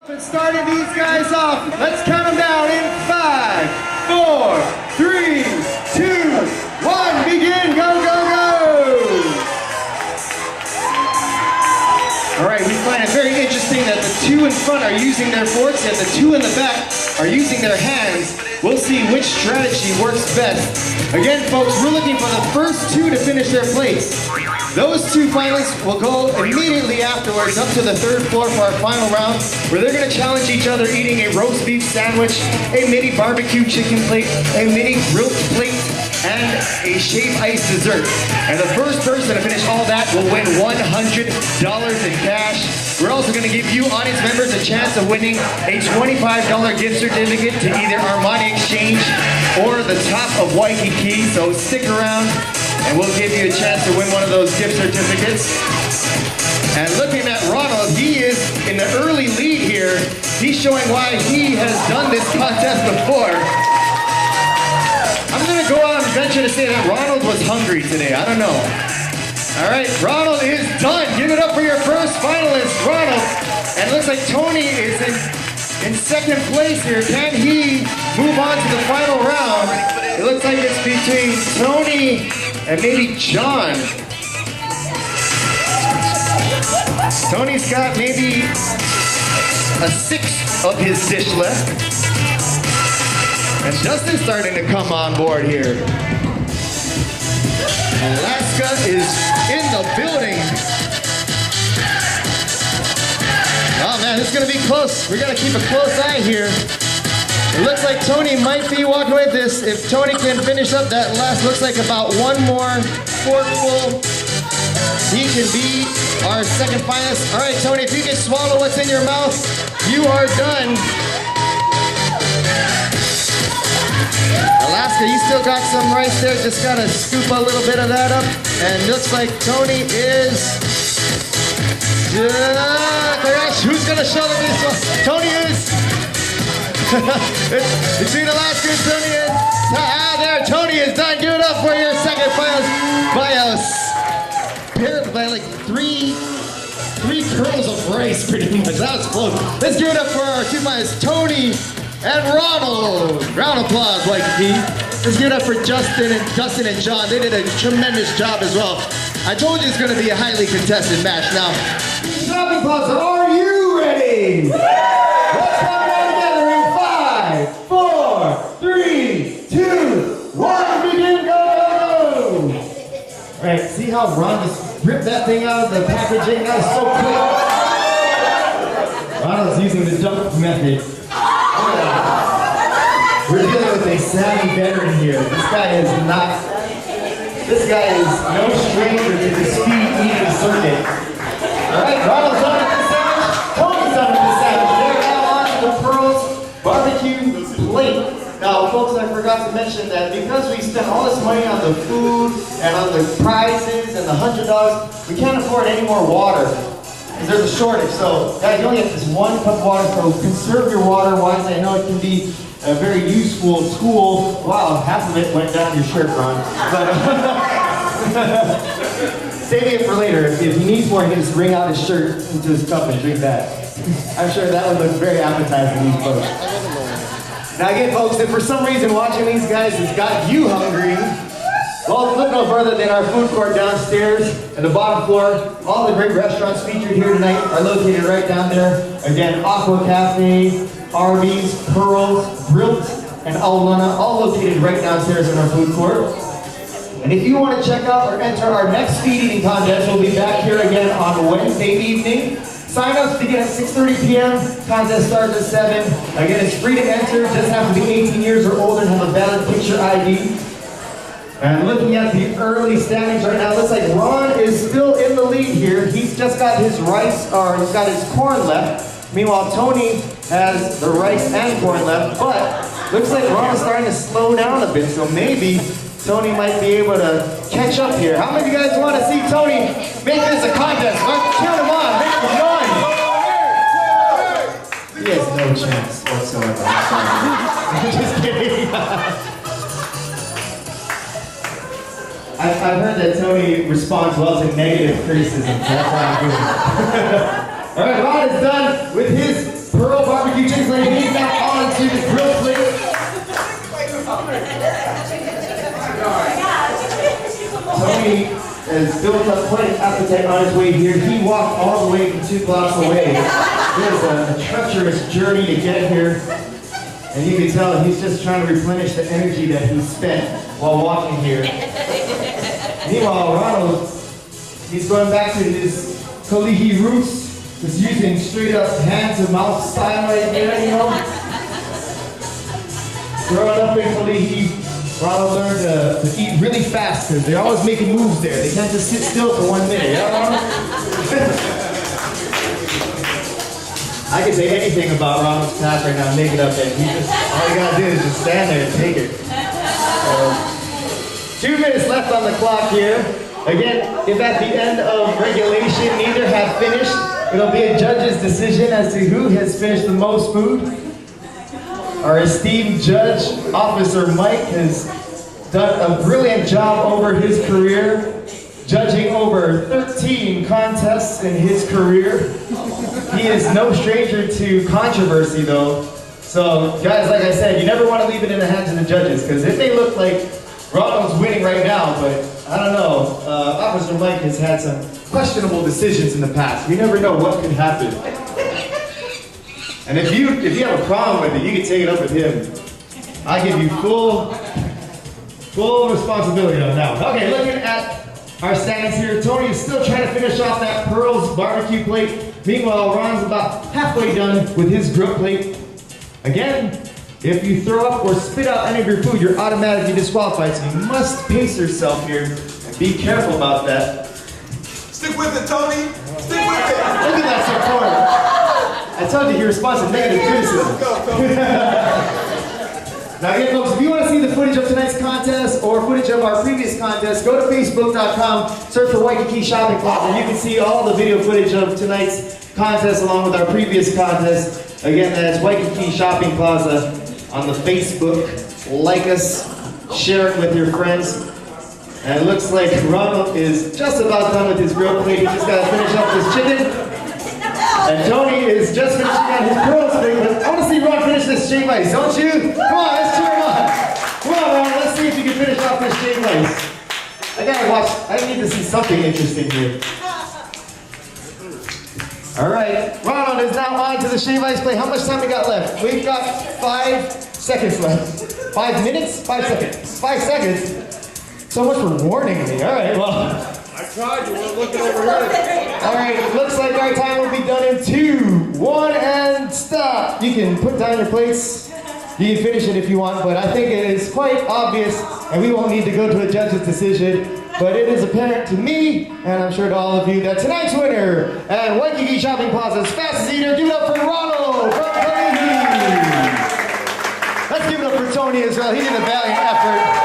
Starting these guys off. Let's count them down in 5, 4, 3, 2, 1. Begin. Go, go, go. All right, we find it very interesting that the two in front are using their forks and the two in the back are using their hands. We'll see which strategy works best. Again, folks, we're looking for the first two to finish their plates. Those two finalists will go immediately afterwards up to the third floor for our final round, where they're going to challenge each other eating a roast beef sandwich, a mini barbecue chicken plate, a mini grilled plate, and a shaved ice dessert. And the first person to finish all that will win $100 in cash. We're also going to give you audience members a chance of winning a $25 gift certificate to either Armani Exchange or the top of Waikiki. So stick around and we'll give you a chance to win one of those gift certificates. And looking at Ronald, he is in the early lead here. He's showing why he has done this contest before. I'm gonna go out and venture to say that Ronald was hungry today. I don't know. All right, Ronald is done. Give it up for your first finalist, Ronald. And it looks like Tony is in second place here. Can he move on to the final round? It looks like it's between Tony and maybe John. Tony's got maybe a sixth of his dish left. And Justin's starting to come on board here. Alaska is in the building. Oh man, this is gonna be close. We gotta keep a close eye here. It looks like Tony might be walking away with this. If Tony can finish up that last, looks like about one more forkful, he can be our second finalist. All right, Tony, if you can swallow what's in your mouth, you are done. Alaska, you still got some rice there. Just gotta scoop a little bit of that up. And looks like Tony is... who's gonna show them this one? Tony is... between Alaska and Tony is... there, Tony is done. Give it up for your second finalist by like three curls of rice, pretty much. That was close. Let's give it up for our two finalists, Tony and Ronald. Round of applause, Waikiki. Let's give it up for Justin and John. They did a tremendous job as well. I told you it's going to be a highly contested match. Now, Shopping Plaza, are you ready? Let's come down together in 5, 4, 3, 2, 1. Begin, go, go, go. All right, see how Ron just ripped that thing out of the packaging? That was so quick. Ronald's using the dunk method. We're dealing with a savvy veteran here. This guy is no stranger to the speed eating circuit. Alright, Ronald's done with the sandwich. Tony's done with the sandwich. They're now on to the Pearls barbecue plate. Now, folks, I forgot to mention that because we spent all this money on the food and on the prizes and the $100, we can't afford any more water. Because there's a shortage. So, guys, you only have this 1 cup of water, so conserve your water wisely. I know it can be a very useful tool. Wow, half of it went down your shirt, Ron. But save it for later. If he needs more, he can just wring out his shirt into his cup and drink that. I'm sure that would look very appetizing to these folks. Now again, folks, if for some reason watching these guys has got you hungry, well, look no further than our food court downstairs at the bottom floor. All the great restaurants featured here tonight are located right down there. Again, Aqua Cafe, Arby's, Pearls, Grylt, and Ailana, all located right downstairs in our food court. And if you want to check out or enter our next speed eating contest, we'll be back here again on Wednesday evening. Sign-ups begin at 6:30 p.m. Contest starts at 7. Again, it's free to enter. Just have to be 18 years or older and have a valid picture ID. And looking at the early standings right now, it looks like Ron is still in the lead here. He's just got his rice, or he's got his corn left. Meanwhile, Tony has the rice and corn left, but looks like Ron is starting to slow down a bit, so maybe Tony might be able to catch up here. How many of you guys want to see Tony make this a contest? Let's cheer him on, make him run! He has no chance whatsoever. I'm just kidding. I've heard that Tony responds well to negative criticism, so that's why I'm doing it. All right, Ron is done with his Pearl barbecue chicken plate. He's now on to the grill plate. Tony has built up quite an appetite on his way here. He walked all the way from 2 blocks away. It was a treacherous journey to get here. And you can tell he's just trying to replenish the energy that he spent while walking here. Meanwhile, Ronald, he's going back to his Kalihi roots. Just using straight up hand-to-mouth style right there, you know? Growing up in Kalihi, Ronald learned to eat really fast because they're always making moves there. They can't just sit still for 1 minute, you know? I can say anything about Ronald's past right now, make it up, and all you gotta do is just stand there and take it. So, 2 minutes left on the clock here. Again, if at the end of regulation neither have finished, it'll be a judge's decision as to who has finished the most food. Our esteemed judge, Officer Mike, has done a brilliant job over his career, judging over 13 contests in his career. He is no stranger to controversy though. So guys, like I said, you never want to leave it in the hands of the judges, because it may look like Ronald's winning right now, but I don't know. Officer Mike has had some questionable decisions in the past. We never know what could happen. And if you have a problem with it, you can take it up with him. I give you full responsibility on that one. Okay, looking at our standings here, Tony is still trying to finish off that Pearl's barbecue plate. Meanwhile, Ron's about halfway done with his grill plate. Again, if you throw up or spit out any of your food, you're automatically disqualified, so you must pace yourself here and be careful about that. Stick with it, Tony. Stick with it. Look at that support. I told you he responds to negative criticism. Go, Tony. Now again, folks, if you want to see the footage of tonight's contest or footage of our previous contest, go to facebook.com, search for Waikiki Shopping Plaza, and you can see all the video footage of tonight's contest along with our previous contest. Again, that's Waikiki Shopping Plaza on the Facebook. Like us, share it with your friends. And it looks like Ronald is just about done with his grill plate. He just got to finish up his chicken. And Tony is just finishing on his pearls plate. I want to see Ron finish this shaved ice, don't you? Come on, let's cheer him on. Come on, Ron, let's see if you can finish off this shaved ice. I gotta watch, I need to see something interesting here. All right, Ronald is now on to the shaved ice plate. How much time we got left? We've got 5 seconds left. 5 minutes? 5 seconds. 5 seconds? So much for warning me. All right, well. I tried, you weren't looking over here. All right, looks like our time will be done in 2, 1, and stop. You can put down your plates. You can finish it if you want, but I think it is quite obvious, and we won't need to go to a judge's decision, but it is apparent to me, and I'm sure to all of you, that tonight's winner at Waikiki Shopping Plaza's fastest eater, give it up for Ronald from Waikiki. Let's give it up for Tony as well. He did a valiant effort.